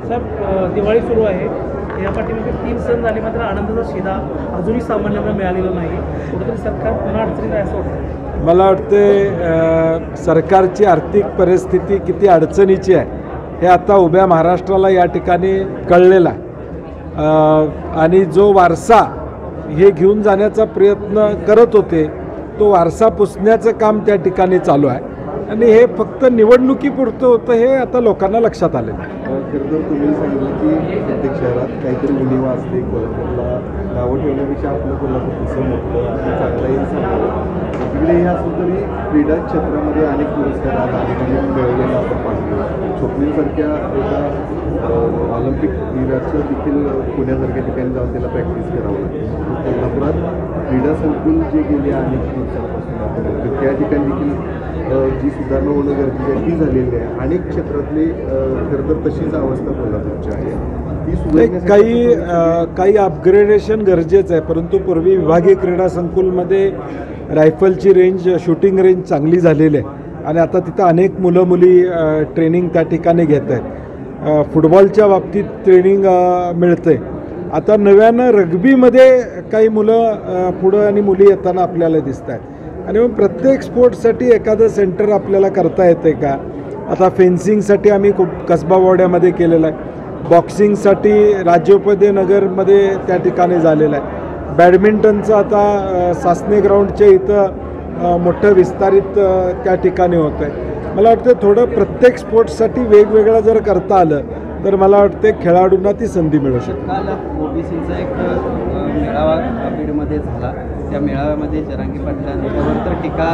साहेब दिवाळी सुरू आहे, या पाठीमागे 3 सण झाले, मात्र आनंदाचा शिधा अजूनही सामान्यांना मिळालेला नाही. कुठेतरी सरकार पुन्हा अडचणीत आहे असं वाटतं. मला वाटते सरकारची आर्थिक परिस्थिती किती अडचणीची आहे हे आता उभ्या महाराष्ट्राला या ठिकाणी कळलेलं आहे. आणि जो वारसा हे घेऊन जाण्याचा प्रयत्न करत होते तो वारसा पुसण्याचं काम त्या ठिकाणी चालू आहे आणि हे फक्त निवडणुकीपुरतं होतं हे आता लोकांना लक्षात आलेलं आहे. खरं तर तुम्ही सांगितलं की प्रत्येक शहरात काहीतरी उणीवा असते. कोल्हापूरला नावं ठेवण्यापेक्षा आपलं कोल्हापूर कसं मोठं आणि चांगलं येईल सांगलं. तिकडे हे असं तरी क्रीडा क्षेत्रामध्ये अनेक पुरस्कार अनेकांनी मिळवलेलं आपण पाहतो. स्वप्नीलसारख्या एका ऑलिम्पिक क्रीडाचं देखील पुण्यासारख्या ठिकाणी जाऊन त्याला प्रॅक्टिस करावं लागतं. कोल्हापुरात क्रीडा संकुल जे गेले अनेक दिवसांपासून आपण त्या ठिकाणी देखील जी सुधारणा होणं गरजेची आहे ती झालेली आहे. अनेक क्षेत्रातले खरं तर तशीच अवस्था कोल्हापूरची आहे. ती सुधारण्यासाठी काही अपग्रेडेशन गरजेचं आहे, परंतु पूर्वी विभागीय क्रीडा संकुलमध्ये रायफलची रेंज, शूटिंग रेंज चांगली झालेली आहे आणि आता तिथं अनेक मुलं मुली ट्रेनिंग त्या ठिकाणी घेत आहेत. फुटबॉलच्या बाबतीत ट्रेनिंग मिळतं आहे. आता नव्यानं रग्बीमध्ये काही मुलं पुढं आणि मुली येताना आपल्याला दिसत आहेत. आणि मग प्रत्येक स्पोर्ट्ससाठी एखादं सेंटर आपल्याला करता येतं का? आता फेन्सिंगसाठी आम्ही खूप कसबा वाड्यामध्ये केलेलं आहे. बॉक्सिंगसाठी राज्योपदे नगरमध्ये त्या ठिकाणी झालेलं आहे. बॅडमिंटनचं आता सासने ग्राउंडच्या इथं मोठं विस्तारित त्या ठिकाणी होतं आहे. मला वाटतं थोडं प्रत्येक स्पोर्ट्ससाठी वेगवेगळं जर करता आलं तर मला वाटते खेळाडूंना ती संधी मिळू शकते. काल ओबीसीचा एक मेळावा बीडमध्ये झाला. त्या मेळाव्यामध्ये जरांगी पाटलांच्यावर तर टीका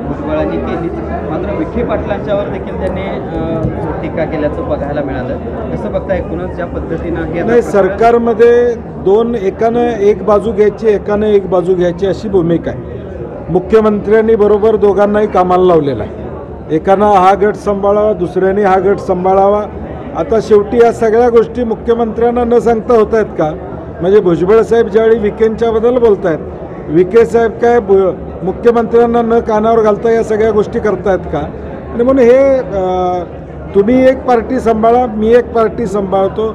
भुजबळांनी केलीच, मात्र विखे पाटलांच्यावर देखील त्यांनी टीका केल्याचं बघायला मिळालं. कसं बघता एकूणच ज्या पद्धतीनं हे नाही, सरकारमध्ये एकानं एक बाजू घ्यायची, एकानं एक बाजू घ्यायची अशी भूमिका आहे. मुख्यमंत्र्यांनी बरोबर दोघांनाही कामाला लावलेला आहे. एकानं हा गट सांभाळावा, दुसऱ्याने हा गट सांभाळावा. आता शेवटी या सगळ्या गोष्टी मुख्यमंत्र्यांना न सांगता होत आहेत का? म्हणजे भुजबळ साहेब ज्यावेळी विखेंच्याबद्दल बोलत आहेत, विखे साहेब काय मुख्यमंत्र्यांना न कानावर घालता या सगळ्या गोष्टी करतायत का? आणि म्हणून हे तुम्ही एक पार्टी सांभाळा, मी एक पार्टी सांभाळतो,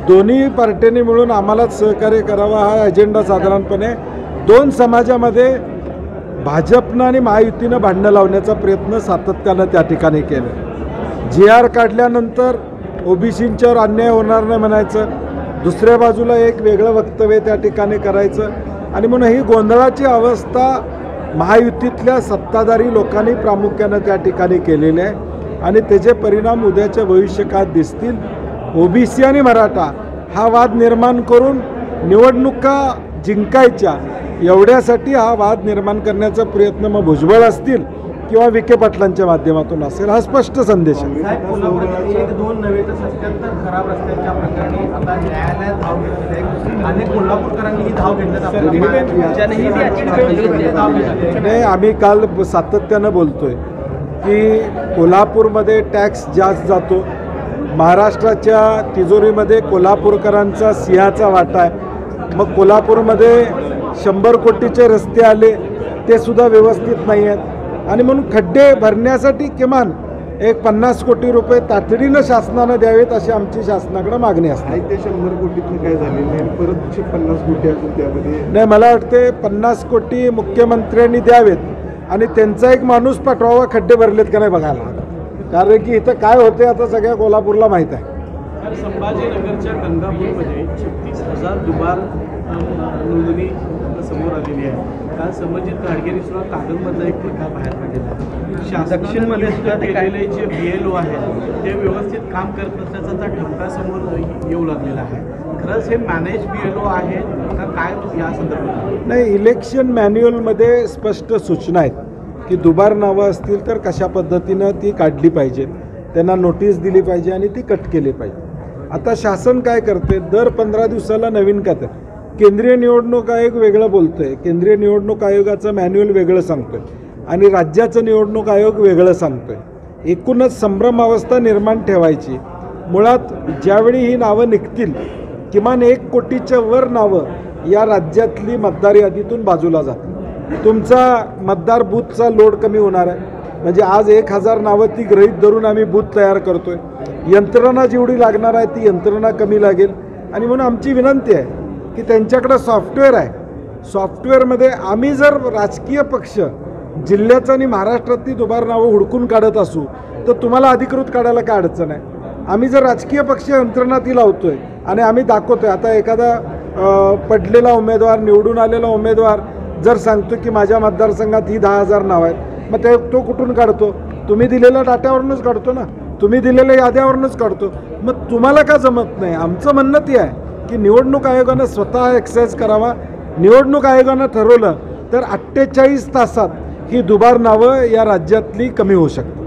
दोन्ही पार्ट्यांनी मिळून आम्हालाच सहकार्य करावा हा अजेंडा साधारणपणे दोन समाजामध्ये भाजपनं आणि महायुतीनं भांडणं लावण्याचा प्रयत्न सातत्यानं त्या ठिकाणी केलं. GR काढल्यानंतर ओबीसींच्यावर अन्याय होणार नाही म्हणायचं, दुसऱ्या बाजूला एक वेगळं वक्तव्य त्या ठिकाणी करायचं. आणि म्हणून ही गोंधळाची अवस्था महायुतीतल्या सत्ताधारी लोकांनी प्रामुख्यानं त्या ठिकाणी केलेले आहे आणि त्याचे परिणाम उद्याच्या भविष्यकाळात दिसतील. ओबीसी आणि मराठा हा वाद निर्माण करून निवडणुका जिंकायच्या एवढ्यासाठी हा वाद निर्माण करण्याचा प्रयत्न मग भुजबळ असतील किंवा विखे पाटलांच्या माध्यमातून असेल, हा स्पष्ट संदेश आहे. एक दोन नव्हे तर 77 खराब रस्त्यांच्या प्रकरणी आता न्यायालयात धाव घेतली आहे. अनेक कोल्हापूरकरांनीही धाव घेतली. नाही, आम्ही काल सातत्यानं बोलतोय की कोल्हापूरमध्ये टॅक्स जास्त जातो. महाराष्ट्राच्या तिजोरीमध्ये कोल्हापूरकरांचा सिंहाचा वाटा आहे. मग कोल्हापूरमध्ये 100 कोटीचे रस्ते आले, ते सुद्धा व्यवस्थित नाही आहेत. आणि म्हणून खड्डे भरण्यासाठी किमान एक 50 कोटी रुपये तातडीनं शासनानं द्यावेत अशी आमची शासनाकडे मागणी असते. ते 100 कोटीतून काय झालेलं नाही, परत 50 कोटी असून त्यामध्ये नाही, मला वाटते 50 कोटी मुख्यमंत्र्यांनी द्यावेत आणि त्यांचा एक माणूस पाठवावा खड्डे भरलेत का नाही बघायला. कारण की इथं काय होते आता सगळ्या कोल्हापूरला माहीत आहे. संभाजीनगरच्या गंगापूरमध्ये 36,000 दुबार नोंदणी समोर आलेली आहे. काल संबंधित गाडगिरी सुद्धा कागदमधला एक प्रकार बाहेर काढलेला आहे. दक्षिणमध्ये सुद्धा ते केलेले जे BLO आहेत ते व्यवस्थित काम करत नसल्याचा ठपका समोर येऊ लागलेला आहे. खरंच हे मॅनेज BLO आहे का काय या संदर्भात? नाही, इलेक्शन मॅन्युअलमध्ये स्पष्ट सूचना आहेत की दुबार नावं असतील तर कशा पद्धतीनं ती काढली पाहिजेत, त्यांना नोटीस दिली पाहिजे आणि ती कट केली पाहिजे. आता शासन काय करते, दर 15 दिवसाला नवीन खातं. केंद्रीय निवडणूक आयोग वेगळं बोलतोय, केंद्रीय निवडणूक आयोगाचं मॅन्युअल वेगळं सांगतोय आणि राज्याचं निवडणूक आयोग वेगळं सांगतोय. एकूणच संभ्रम अवस्था निर्माण ठेवायची. मुळात ज्यावेळी ही नावं निघतील किमान 1 कोटीच्या वर नावं या राज्यातली मतदार यादीतून बाजूला जातील. तुमचा मतदार बूथचा लोड कमी होणार आहे. म्हणजे आज 1000 नावं ती गृहीत धरून आम्ही बूथ तयार करतोय. यंत्रणा जेवढी लागणार आहे ती यंत्रणा कमी लागेल आणि म्हणून आमची विनंती आहे की त्यांच्याकडं सॉफ्टवेअर आहे. सॉफ्टवेअरमध्ये आम्ही जर राजकीय पक्ष जिल्ह्याचं आणि महाराष्ट्रातली दुबार नावं हुडकून काढत असू तर तुम्हाला अधिकृत काढायला काय अडचण आहे. आम्ही जर राजकीय पक्ष यंत्रणा ती लावतोय आणि आम्ही दाखवतोय. आता एखादा पडलेला उमेदवार निवडून आलेला उमेदवार जर सांगतो की माझ्या मतदारसंघात ही 10,000 नावं आहेत, मग तो कुठून काढतो? तुम्ही दिलेल्या डाट्यावरूनच काढतो ना, तुम्ही दिलेल्या याद्यावरूनच काढतो. मग तुम्हाला का जमत नाही? आमचं म्हणणं ते आहे की निवडणूक आयोगानं स्वतः एक्सरसाइज करावा. निवडणूक आयोगानं ठरवलं तर 48 तासात ही दुबार नावं या राज्यातली कमी होऊ शकतात.